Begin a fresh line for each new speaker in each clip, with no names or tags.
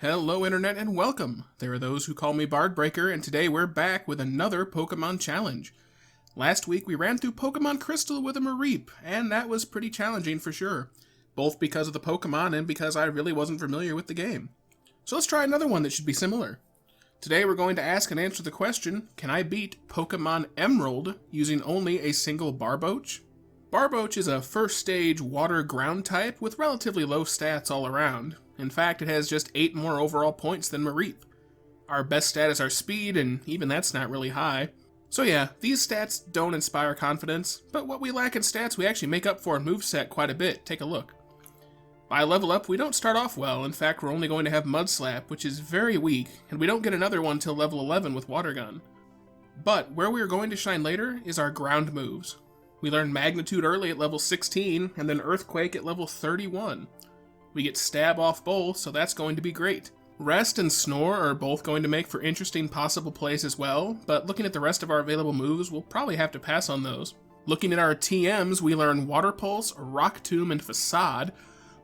Hello Internet and welcome! There are those who call me Bardbreaker, and today we're back with another Pokemon challenge. Last week we ran through Pokemon Crystal with a Mareep, and that was pretty challenging for sure. Both because of the Pokemon and because I really wasn't familiar with the game. So let's try another one that should be similar. Today we're going to ask and answer the question, can I beat Pokemon Emerald using only a single Barboach? Barboach is a first stage water ground type with relatively low stats all around. In fact, it has just 8 more overall points than Mareep. Our best stat is our speed, and even that's not really high. So yeah, these stats don't inspire confidence, but what we lack in stats we actually make up for in moveset quite a bit. Take a look. By level up, we don't start off well. In fact, we're only going to have Mud Slap, which is very weak, and we don't get another one till level 11 with Water Gun. But where we are going to shine later is our ground moves. We learn Magnitude early at level 16, and then Earthquake at level 31. We get Stab off both, so that's going to be great. Rest and Snore are both going to make for interesting possible plays as well, but looking at the rest of our available moves, we'll probably have to pass on those. Looking at our TMs, we learn Water Pulse, Rock Tomb, and Facade,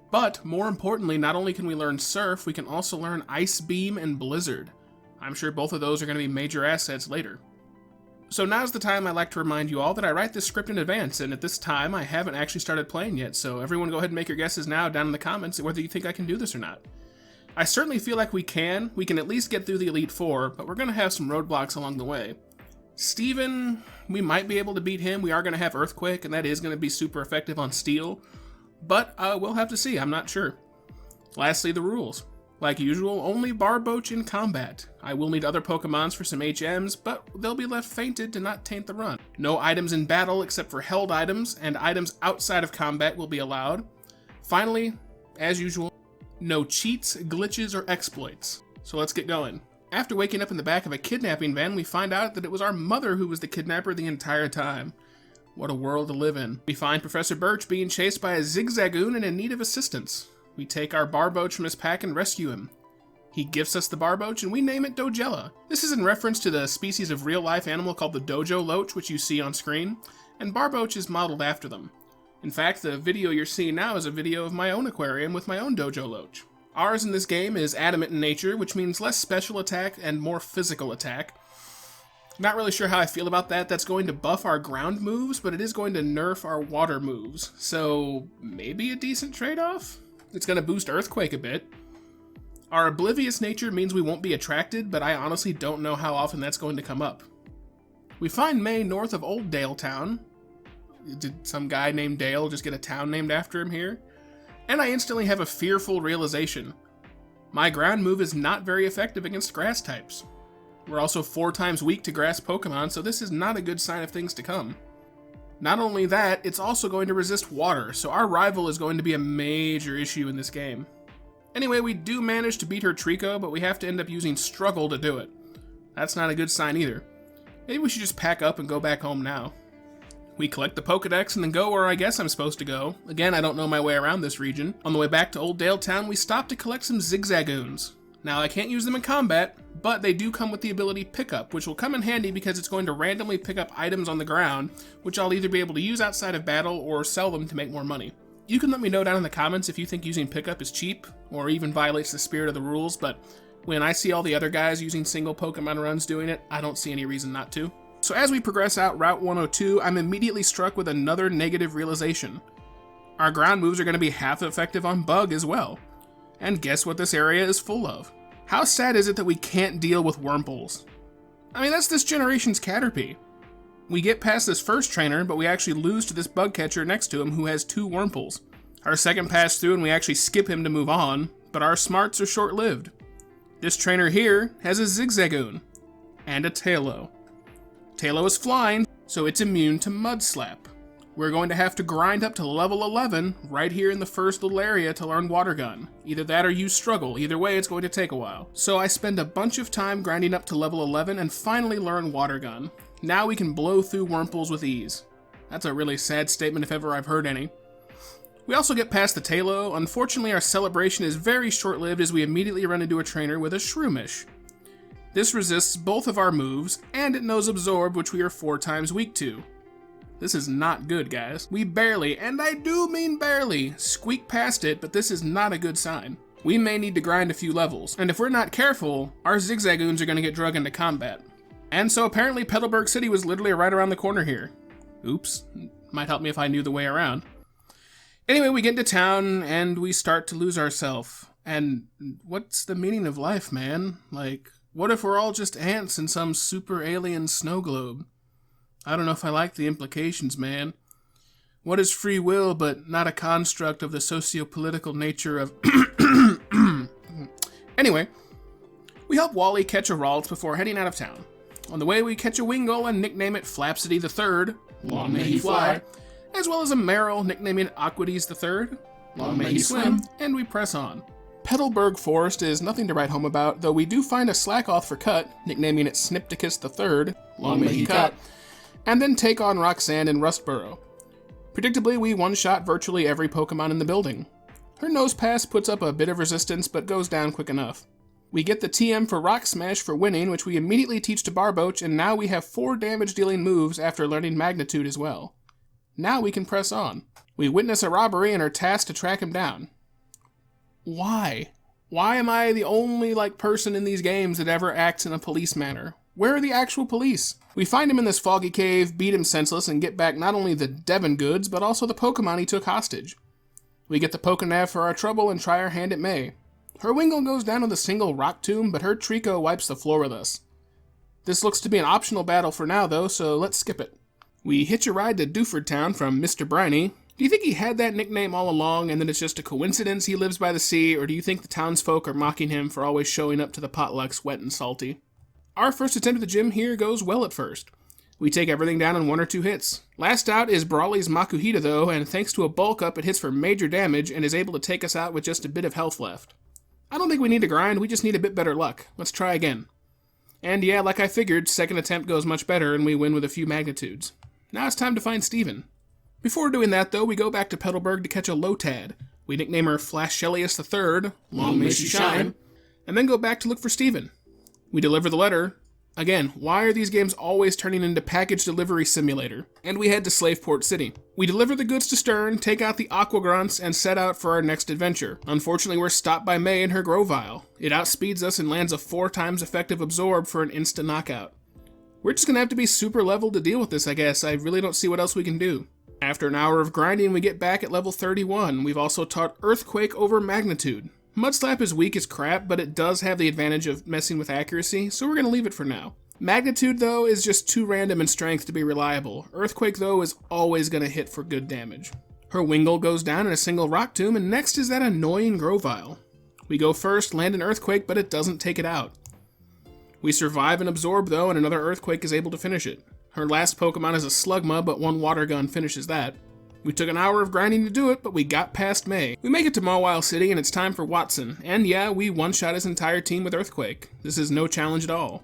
but more importantly, not only can we learn Surf, we can also learn Ice Beam and Blizzard. I'm sure both of those are going to be major assets later. So now's the time I like to remind you all that I write this script in advance, and at this time I haven't actually started playing yet, so everyone go ahead and make your guesses now down in the comments whether you think I can do this or not. I certainly feel like we can at least get through the Elite Four, but we're going to have some roadblocks along the way. Steven, we might be able to beat him. We are going to have Earthquake, and that is going to be super effective on Steel, but we'll have to see, I'm not sure. Lastly, the rules. Like usual, only Barboach in combat. I will need other Pokemons for some HMs, but they'll be left fainted to not taint the run. No items in battle except for held items, and items outside of combat will be allowed. Finally, as usual, no cheats, glitches, or exploits. So let's get going. After waking up in the back of a kidnapping van, we find out that it was our mother who was the kidnapper the entire time. What a world to live in. We find Professor Birch being chased by a Zigzagoon and in need of assistance. We take our Barboach from his pack and rescue him. He gifts us the Barboach and we name it Dojella. This is in reference to the species of real-life animal called the Dojo Loach, which you see on screen, and Barboach is modeled after them. In fact, the video you're seeing now is a video of my own aquarium with my own Dojo Loach. Ours in this game is adamant in nature, which means less special attack and more physical attack. Not really sure how I feel about that. That's going to buff our ground moves, but it is going to nerf our water moves. So maybe a decent trade-off? It's going to boost Earthquake a bit. Our oblivious nature means we won't be attracted, but I honestly don't know how often that's going to come up. We find May north of Old Dale Town. Did some guy named Dale just get a town named after him here? And I instantly have a fearful realization. My ground move is not very effective against grass types. We're also 4 times weak to grass Pokemon, so this is not a good sign of things to come. Not only that, it's also going to resist water, so our rival is going to be a major issue in this game. Anyway, we do manage to beat her Trico, but we have to end up using Struggle to do it. That's not a good sign either. Maybe we should just pack up and go back home now. We collect the Pokedex and then go where I guess I'm supposed to go. Again, I don't know my way around this region. On the way back to Old Dale Town, we stop to collect some Zigzagoons. Now, I can't use them in combat, but they do come with the ability Pickup, which will come in handy because it's going to randomly pick up items on the ground, which I'll either be able to use outside of battle or sell them to make more money. You can let me know down in the comments if you think using Pickup is cheap, or even violates the spirit of the rules, but when I see all the other guys using single Pokemon runs doing it, I don't see any reason not to. So as we progress out Route 102, I'm immediately struck with another negative realization. Our ground moves are going to be half effective on Bug as well. And guess what this area is full of? How sad is it that we can't deal with Wurmples? I mean, that's this generation's Caterpie. We get past this first trainer, but we actually lose to this bug catcher next to him who has 2 Wurmples. Our second pass through and we actually skip him to move on, but our smarts are short-lived. This trainer here has a Zigzagoon and a Tailo. Tailo is flying, so it's immune to Mud Slap. We're going to have to grind up to level 11 right here in the first little area to learn Water Gun. Either that or use Struggle. Either way, it's going to take a while. So I spend a bunch of time grinding up to level 11 and finally learn Water Gun. Now we can blow through Wurmples with ease. That's a really sad statement if ever I've heard any. We also get past the Tailo. Unfortunately, our celebration is very short-lived as we immediately run into a trainer with a Shroomish. This resists both of our moves, and it knows Absorb, which we are 4 times weak to. This is not good, guys. We barely, and I do mean barely, squeak past it, but this is not a good sign. we may need to grind a few levels, and if we're not careful, our Zigzagoons are going to get drug into combat. And so apparently Petalburg City was literally right around the corner here. Oops, might help me if I knew the way around. Anyway, we get into town, and we start to lose ourselves. And what's the meaning of life, man? Like, what if we're all just ants in some super alien snow globe? I don't know if I like the implications, man. What is free will but not a construct of the socio-political nature of... Anyway, we help Wally catch a Ralts before heading out of town. On the way, we catch a Wingull and nickname it Flapsity III, long may he fly, as well as a Merrill, nicknaming it Aquades III, long may he swim, and we press on. Petalburg Forest is nothing to write home about, though we do find a Slackoth for Cut, nicknaming it Snipticus III, long may he cut, and then take on Roxanne in Rustboro. Predictably, we one-shot virtually every Pokemon in the building. Her Nosepass puts up a bit of resistance, but goes down quick enough. We get the TM for Rock Smash for winning, which we immediately teach to Barboach, and now we have 4 damage-dealing moves after learning Magnitude as well. Now we can press on. We witness a robbery and are tasked to track him down. Why? Why am I the only, person in these games that ever acts in a police manner? Where are the actual police? We find him in this foggy cave, beat him senseless, and get back not only the Devon goods, but also the Pokemon he took hostage. We get the Pokenav for our trouble and try our hand at May. Her Wingull goes down with a single Rock Tomb, but her Trico wipes the floor with us. This looks to be an optional battle for now, though, so let's skip it. We hitch a ride to Dewford Town from Mr. Briny. Do you think he had that nickname all along, and then it's just a coincidence he lives by the sea, or do you think the townsfolk are mocking him for always showing up to the potlucks wet and salty? Our first attempt at the gym here goes well at first. We take everything down in 1 or 2 hits. Last out is Brawly's Makuhita though, and thanks to a bulk up it hits for major damage and is able to take us out with just a bit of health left. I don't think we need to grind, we just need a bit better luck. Let's try again. And yeah, like I figured, second attempt goes much better and we win with a few magnitudes. Now it's time to find Steven. Before doing that though, we go back to Petalburg to catch a Lotad. We nickname her Flashelius III, long may she shine, and then go back to look for Steven. We deliver the letter. Again, why are these games always turning into package delivery simulator? And we head to Slaveport City. We deliver the goods to Stern, take out the Aquagrunts, and set out for our next adventure. Unfortunately, we're stopped by May and her Grovyle. It outspeeds us and lands a 4 times effective Absorb for an instant knockout. We're just gonna have to be super leveled to deal with this, I guess. I really don't see what else we can do. After an hour of grinding, we get back at level 31. We've also taught Earthquake over Magnitude. Mudslap is weak as crap, but it does have the advantage of messing with accuracy, so we're going to leave it for now. Magnitude, though, is just too random in strength to be reliable. Earthquake, though, is always going to hit for good damage. Her Wingull goes down in a single Rock Tomb, and next is that annoying Grovyle. We go first, land an Earthquake, but it doesn't take it out. We survive and absorb, though, and another Earthquake is able to finish it. Her last Pokemon is a Slugma, but one Water Gun finishes that. We took an hour of grinding to do it, but we got past May. We make it to Mawile City, and it's time for Watson. And yeah, we one-shot his entire team with Earthquake. This is no challenge at all.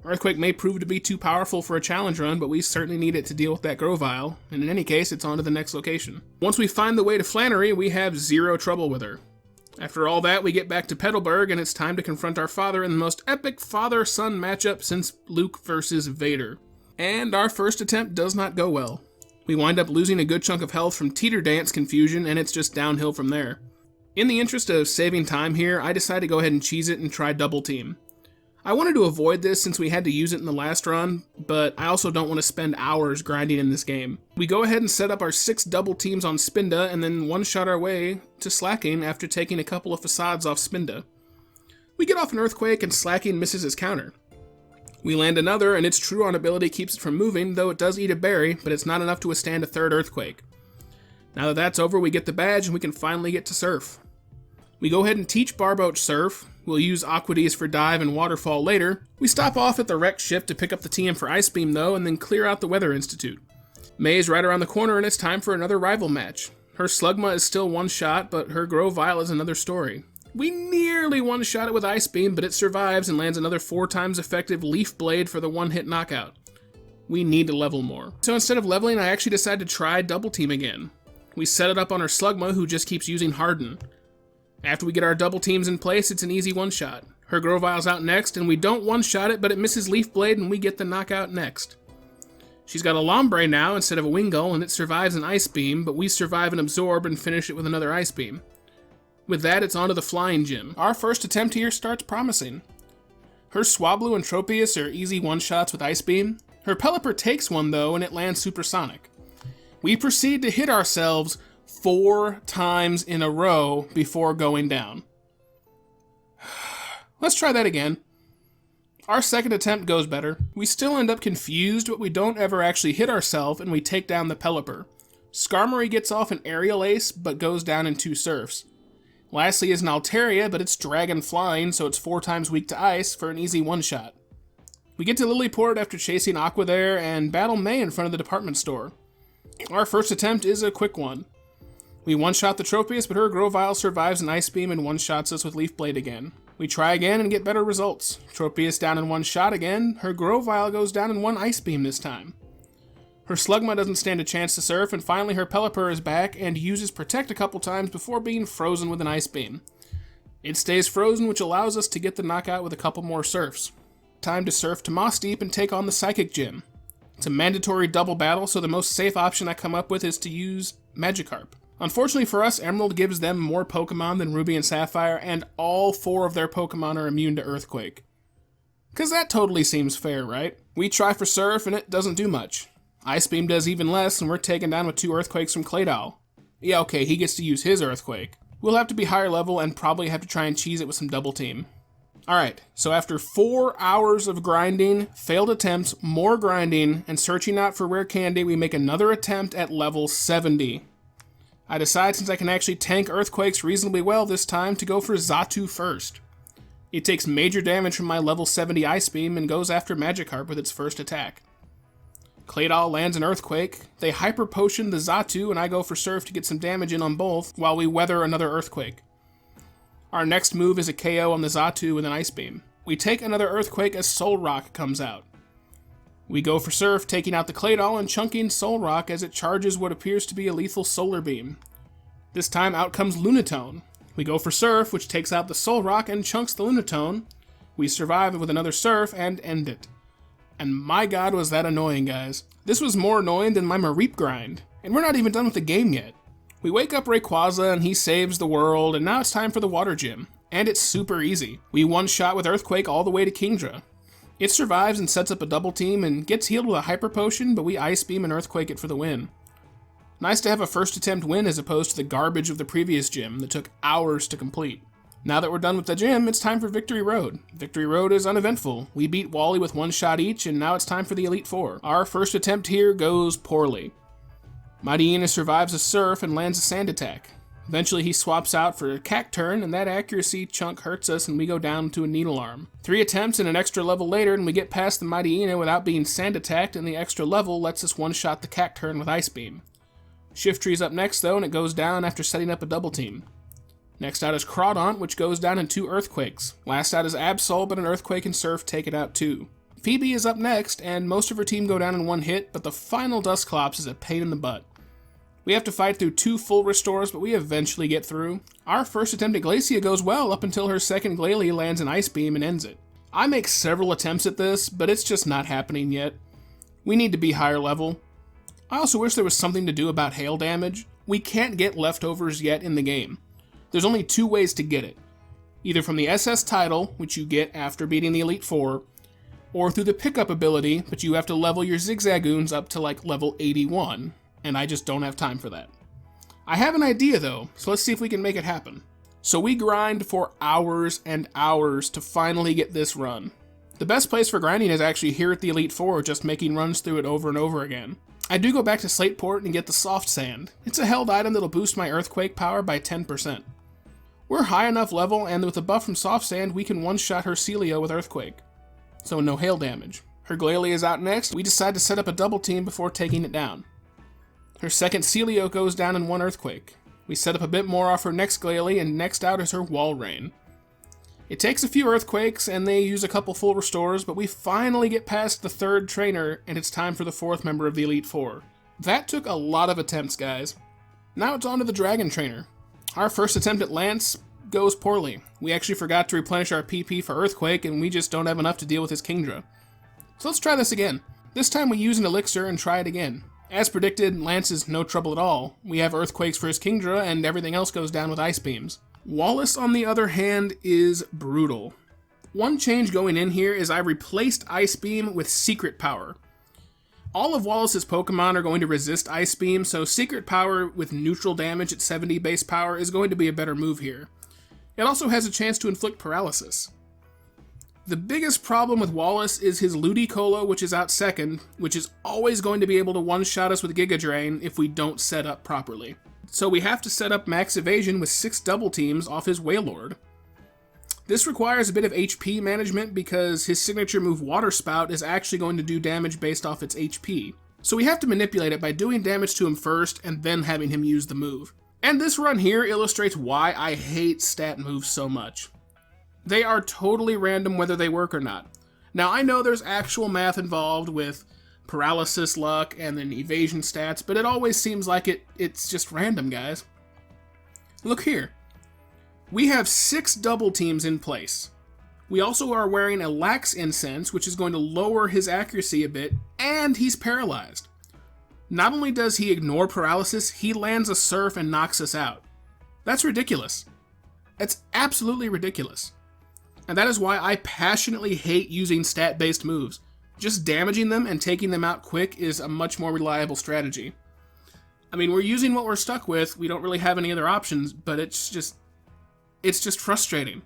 Earthquake may prove to be too powerful for a challenge run, but we certainly need it to deal with that Grovyle, and in any case, it's on to the next location. Once we find the way to Flannery, we have 0 trouble with her. After all that, we get back to Petalburg, and it's time to confront our father in the most epic father-son matchup since Luke versus Vader. And our first attempt does not go well. We wind up losing a good chunk of health from Teeter Dance confusion, and it's just downhill from there. In the interest of saving time here, I decide to go ahead and cheese it and try Double Team. I wanted to avoid this since we had to use it in the last run, but I also don't want to spend hours grinding in this game. We go ahead and set up our 6 double teams on Spinda, and then one-shot our way to Slacking after taking a couple of facades off Spinda. We get off an Earthquake, and Slacking misses his counter. We land another, and its True On ability keeps it from moving, though it does eat a berry, but it's not enough to withstand a 3rd Earthquake. Now that that's over, we get the badge, and we can finally get to Surf. We go ahead and teach Barboach Surf. We'll use Aquades for Dive and Waterfall later. We stop off at the wrecked ship to pick up the TM for Ice Beam, though, and then clear out the Weather Institute. May is right around the corner, and it's time for another rival match. Her Slugma is still one shot, but her Grovyle is another story. We nearly one-shot it with Ice Beam, but it survives and lands another 4 times effective Leaf Blade for the one-hit knockout. We need to level more. So instead of leveling, I actually decided to try Double Team again. We set it up on our Slugma, who just keeps using Harden. After we get our double teams in place, it's an easy one-shot. Her Grovyle's out next, and we don't one-shot it, but it misses Leaf Blade, and we get the knockout next. She's got a Lombre now instead of a Wingull, and it survives an Ice Beam, but we survive an Absorb and finish it with another Ice Beam. With that, it's on to the flying gym. Our first attempt here starts promising. Her Swablu and Tropius are easy one-shots with Ice Beam. Her Pelipper takes one though, and it lands supersonic. We proceed to hit ourselves 4 times in a row before going down. Let's try that again. Our second attempt goes better. We still end up confused, but we don't ever actually hit ourselves, and we take down the Pelipper. Skarmory gets off an Aerial Ace, but goes down in 2 Surfs. Lastly is an Altaria, but it's Dragon Flying, so it's 4 times weak to Ice for an easy one-shot. We get to Lilyport after chasing Aqua there, and battle May in front of the department store. Our first attempt is a quick one. We one-shot the Tropius, but her Grovyle survives an Ice Beam and one-shots us with Leaf Blade again. We try again and get better results. Tropius down in 1 shot again, her Grovyle goes down in 1 Ice Beam this time. Her Slugma doesn't stand a chance to surf, and finally her Pelipper is back and uses Protect a couple times before being frozen with an Ice Beam. It stays frozen, which allows us to get the knockout with a couple more surfs. Time to surf to Moss Deep and take on the Psychic Gym. It's a mandatory double battle, so the most safe option I come up with is to use Magikarp. Unfortunately for us, Emerald gives them more Pokemon than Ruby and Sapphire, and all 4 of their Pokemon are immune to Earthquake. 'Cause that totally seems fair, right? We try for Surf, and it doesn't do much. Ice Beam does even less, and we're taken down with 2 Earthquakes from Claydol. Yeah, okay, he gets to use his Earthquake. We'll have to be higher level and probably have to try and cheese it with some Double Team. Alright, so after 4 hours of grinding, failed attempts, more grinding, and searching out for rare candy, we make another attempt at level 70. I decide, since I can actually tank Earthquakes reasonably well this time, to go for Xatu first. It takes major damage from my level 70 Ice Beam and goes after Magikarp with its first attack. Claydol lands an Earthquake, they Hyper Potion the Xatu, and I go for Surf to get some damage in on both, while we weather another Earthquake. Our next move is a KO on the Xatu with an Ice Beam. We take another Earthquake as Soul Rock comes out. We go for Surf, taking out the Claydol and chunking Soul Rock as it charges what appears to be a lethal Solar Beam. This time out comes Lunatone. We go for Surf, which takes out the Soul Rock and chunks the Lunatone. We survive with another Surf and end it. And my god, was that annoying, guys. This was more annoying than my Mareep grind. And we're not even done with the game yet. We wake up Rayquaza and he saves the world, and now it's time for the Water Gym. And it's super easy. We one-shot with Earthquake all the way to Kingdra. It survives and sets up a double team and gets healed with a Hyper Potion, but we Ice Beam and Earthquake it for the win. Nice to have a first attempt win as opposed to the garbage of the previous gym that took hours to complete. Now that we're done with the gym, it's time for Victory Road. Victory Road is uneventful. We beat Wally with 1 shot each, and now it's time for the Elite Four. Our first attempt here goes poorly. Mightyena survives a Surf and lands a Sand Attack. Eventually he swaps out for a Cacturn, and that accuracy chunk hurts us and we go down to a Needle Arm. 3 attempts and an extra level later, and we get past the Mightyena without being Sand Attacked, and the extra level lets us one-shot the Cacturn with Ice Beam. Shifttree's up next though, and it goes down after setting up a double team. Next out is Crawdaunt, which goes down in 2 Earthquakes. Last out is Absol, but an Earthquake and Surf take it out too. Phoebe is up next, and most of her team go down in 1 hit, but the final Dusclops is a pain in the butt. We have to fight through 2 full restores, but we eventually get through. Our first attempt at Glacia goes well up until her second Glalie lands an Ice Beam and ends it. I make several attempts at this, but it's just not happening yet. We need to be higher level. I also wish there was something to do about hail damage. We can't get leftovers yet in the game. There's only 2 ways to get it. Either from the SS title, which you get after beating the Elite Four, or through the pickup ability, but you have to level your Zigzagoons up to like level 81, and I just don't have time for that. I have an idea though, so let's see if we can make it happen. So we grind for hours and hours to finally get this run. The best place for grinding is actually here at the Elite Four, just making runs through it over and over again. I do go back to Slateport and get the Soft Sand. It's a held item that'll boost my Earthquake power by 10%. We're high enough level, and with a buff from Soft Sand, we can one-shot her Celio with Earthquake. So no hail damage. Her Glalie is out next. We decide to set up a double team before taking it down. Her second Celio goes down in 1 Earthquake. We set up a bit more off her next Glalie, and next out is her Walrein. It takes a few Earthquakes, and they use a couple full restores, but we finally get past the 3rd trainer, and it's time for the 4th member of the Elite Four. That took a lot of attempts, guys. Now it's on to the Dragon Trainer. Our first attempt at Lance goes poorly. We actually forgot to replenish our PP for Earthquake, and we just don't have enough to deal with his Kingdra. So let's try this again. This time we use an Elixir and try it again. As predicted, Lance is no trouble at all. We have Earthquakes for his Kingdra, and everything else goes down with Ice Beams. Wallace, on the other hand, is brutal. One change going in here is I replaced Ice Beam with Secret Power. All of Wallace's Pokemon are going to resist Ice Beam, so Secret Power with neutral damage at 70 base power is going to be a better move here. It also has a chance to inflict paralysis. The biggest problem with Wallace is his Ludicolo, which is out second, which is always going to be able to one-shot us with Giga Drain if we don't set up properly. So we have to set up max evasion with 6 double teams off his Wailord. This requires a bit of HP management because his signature move Water Spout is actually going to do damage based off its HP. So we have to manipulate it by doing damage to him first and then having him use the move. And this run here illustrates why I hate stat moves so much. They are totally random whether they work or not. Now I know there's actual math involved with paralysis luck and then evasion stats, but it always seems like it's just random, guys. Look here. We have 6 double teams in place. We also are wearing a Lax Incense, which is going to lower his accuracy a bit, and he's paralyzed. Not only does he ignore paralysis, he lands a Surf and knocks us out. That's ridiculous. It's absolutely ridiculous. And that is why I passionately hate using stat-based moves. Just damaging them and taking them out quick is a much more reliable strategy. I mean, we're using what we're stuck with, we don't really have any other options, but it's just frustrating.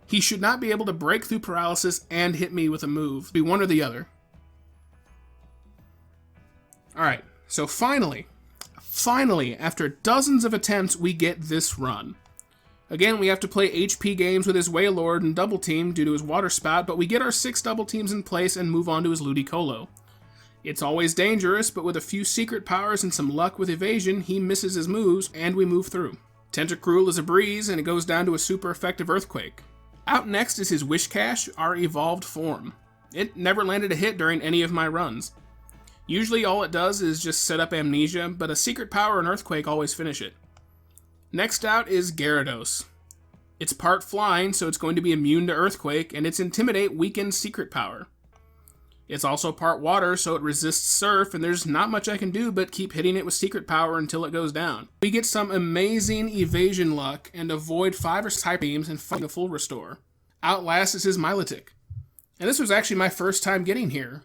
He should not be able to break through paralysis and hit me with a move. Be one or the other. Alright, so finally, after dozens of attempts, we get this run. Again, we have to play HP games with his Wailord and double team due to his Water Spout, but we get our 6 double teams in place and move on to his Ludicolo. It's always dangerous, but with a few secret powers and some luck with evasion, he misses his moves, and we move through. Tentacruel is a breeze, and it goes down to a super effective Earthquake. Out next is his Whiscash, our evolved form. It never landed a hit during any of my runs. Usually all it does is just set up Amnesia, but a Secret Power and Earthquake always finish it. Next out is Gyarados. It's part flying, so it's going to be immune to Earthquake, and its Intimidate weakens Secret Power. It's also part water, so it resists Surf, and there's not much I can do but keep hitting it with Secret Power until it goes down. We get some amazing evasion luck and avoid 5 or 6 Hyper Beams and find a full restore. Outlast is his Milotic. And this was actually my first time getting here.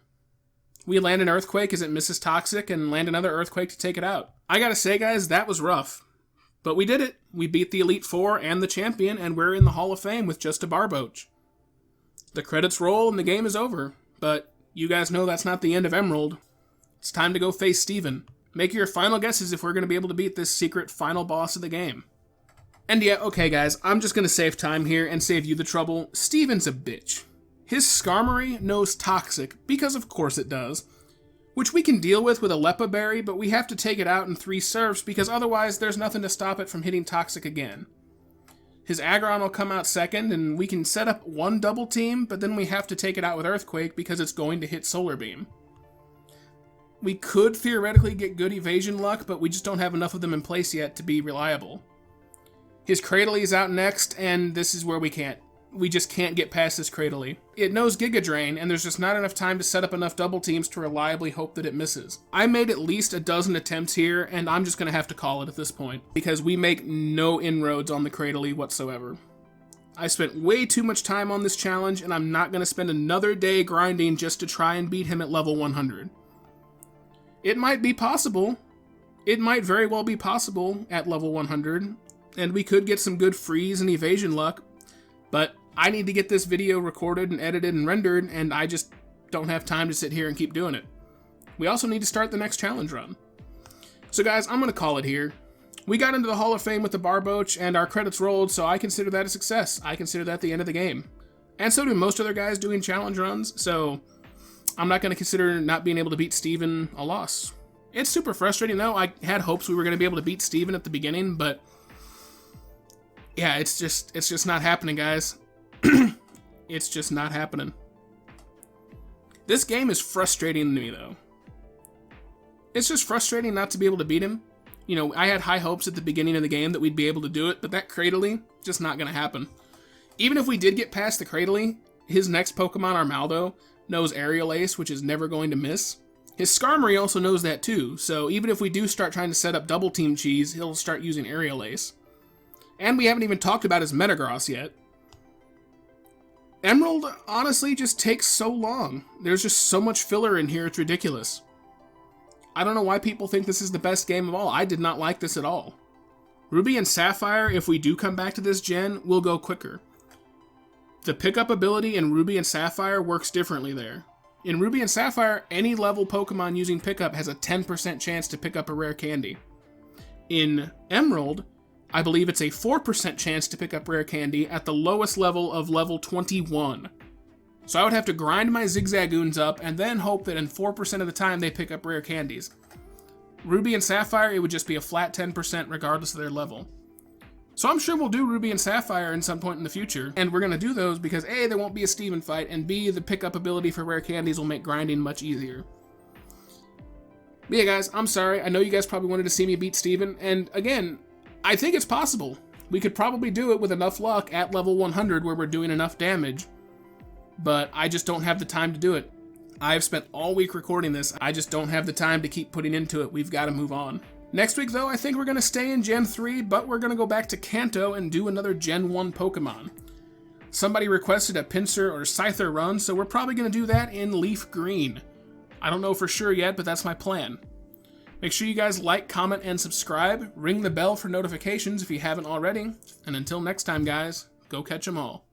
We land an Earthquake as it misses Toxic and land another Earthquake to take it out. I gotta say, guys, that was rough. But we did it. We beat the Elite Four and the champion, and we're in the Hall of Fame with just a Barboach. The credits roll and the game is over, but you guys know that's not the end of Emerald. It's time to go face Steven. Make your final guesses if we're going to be able to beat this secret final boss of the game. And yeah, okay guys, I'm just going to save time here and save you the trouble. Steven's a bitch. His Skarmory knows Toxic, because of course it does, which we can deal with a Lepa Berry, but we have to take it out in 3 serves because otherwise there's nothing to stop it from hitting Toxic again. His Aggron will come out second, and we can set up 1 double team, but then we have to take it out with Earthquake because it's going to hit Solar Beam. We could theoretically get good evasion luck, but we just don't have enough of them in place yet to be reliable. His Cradily is out next, and this is where we just can't get past this Cradily. It knows Giga Drain, and there's just not enough time to set up enough double teams to reliably hope that it misses. I made at least a dozen attempts here, and I'm just going to have to call it at this point, because we make no inroads on the Cradily whatsoever. I spent way too much time on this challenge, and I'm not going to spend another day grinding just to try and beat him at level 100. It might be possible. It might very well be possible at level 100, and we could get some good freeze and evasion luck, but I need to get this video recorded and edited and rendered, and I just don't have time to sit here and keep doing it. We also need to start the next challenge run. So guys, I'm going to call it here. We got into the Hall of Fame with the Barboach, and our credits rolled, so I consider that a success. I consider that the end of the game. And so do most other guys doing challenge runs, so I'm not going to consider not being able to beat Steven a loss. It's super frustrating though. I had hopes we were going to be able to beat Steven at the beginning, but yeah, it's just not happening, guys. It's just not happening. This game is frustrating to me, though. It's just frustrating not to be able to beat him. You know, I had high hopes at the beginning of the game that we'd be able to do it, but that Cradily, just not going to happen. Even if we did get past the Cradily, his next Pokemon, Armaldo, knows Aerial Ace, which is never going to miss. His Skarmory also knows that too, so even if we do start trying to set up double team cheese, he'll start using Aerial Ace. And we haven't even talked about his Metagross yet. Emerald, honestly, just takes so long. There's just so much filler in here, it's ridiculous. I don't know why people think this is the best game of all. I did not like this at all. Ruby and Sapphire, if we do come back to this gen, will go quicker. The pickup ability in Ruby and Sapphire works differently there. In Ruby and Sapphire, any level Pokemon using pickup has a 10% chance to pick up a rare candy. In Emerald, I believe it's a 4% chance to pick up rare candy at the lowest level of level 21. So I would have to grind my Zigzagoons up and then hope that in 4% of the time they pick up rare candies. Ruby and Sapphire, it would just be a flat 10% regardless of their level. So I'm sure we'll do Ruby and Sapphire in some point in the future, and we're going to do those because A, there won't be a Steven fight, and B, the pickup ability for rare candies will make grinding much easier. But yeah guys, I'm sorry, I know you guys probably wanted to see me beat Steven, and again, I think it's possible. We could probably do it with enough luck at level 100 where we're doing enough damage, but I just don't have the time to do it. I've spent all week recording this, I just don't have the time to keep putting into it. We've got to move on. Next week, though, I think we're going to stay in Gen 3, but we're going to go back to Kanto and do another Gen 1 Pokemon. Somebody requested a Pinsir or Scyther run, so we're probably going to do that in Leaf Green. I don't know for sure yet, but that's my plan. Make sure you guys like, comment, and subscribe. Ring the bell for notifications if you haven't already. And until next time, guys, go catch 'em all.